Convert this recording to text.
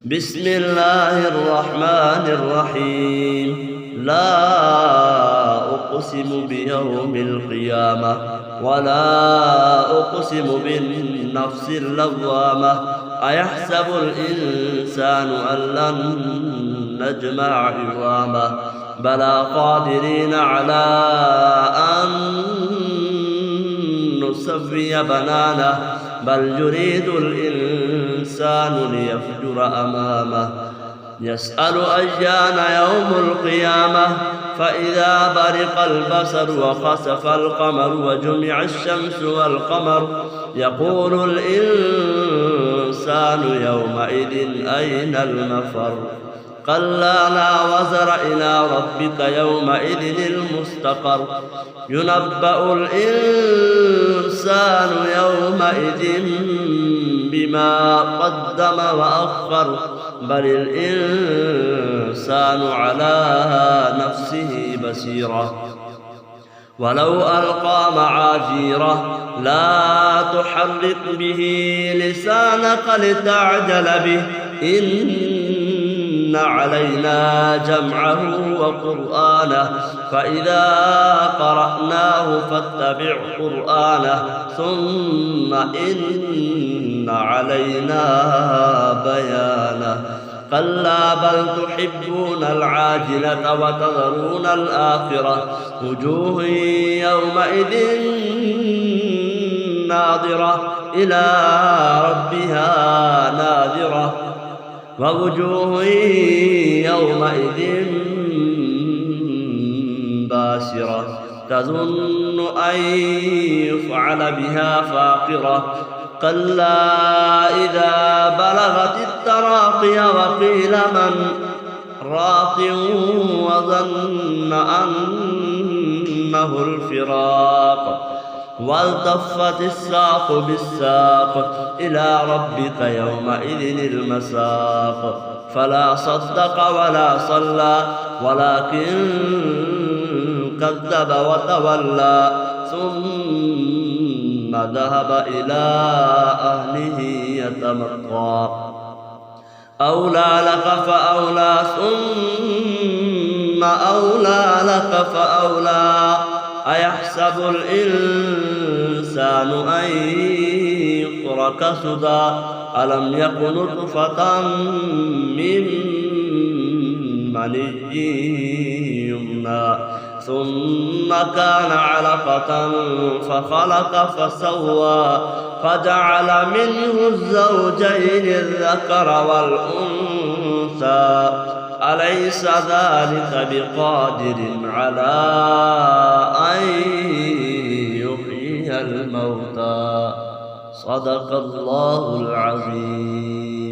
بسم الله الرحمن الرحيم. لا أقسم بيوم القيامة ولا أقسم بالنفس اللوامة. أيحسب الإنسان أن لن نجمع عظامه بلى قادرين على أن نسوي بنانه بل يريد الإنسان ليفجر أمامه يسأل أيان يوم القيامة فإذا برق البصر وخسف القمر وجمع الشمس والقمر يقول الإنسان يومئذ أين المفر كلا لا وزر إلى ربك يومئذ المستقر ينبأ الإنسان يومئذ بما قدم وأخر بل الإنسان على نفسه بصيرة ولو ألقى معاذيره لا تحرك به لسانك لتعجل به إن علينا جمعه وقرآنه فإذا قرأناه فاتبع قرآنه ثم إن علينا بيانه كلا بل تحبون العاجلة وتذرون الآخرة وجوه يومئذ ناظرة إلى ربها ناظرة ووجوه يومئذ باسرة تظن أن يفعل بها فاقرة كلا إذا بلغت التراقي وقيل من راق وظن أنه الفراق والتفت الساق بالساق إلى ربك يومئذ المساق فلا صدق ولا صلى ولكن كذب وتولى ثم ذهب إلى أهله يتمطى أولى لك فأولى ثم أولى لك فأولى أيحسب الإنسان أن يترك سدى ألم يك نطفة من مني يمنى ثم كان علقة فخلق فسوى فجعل منه الزوجين الذكر والأنثى أليس ذلك بقادر على أن يحيي الموتى صدق الله العظيم.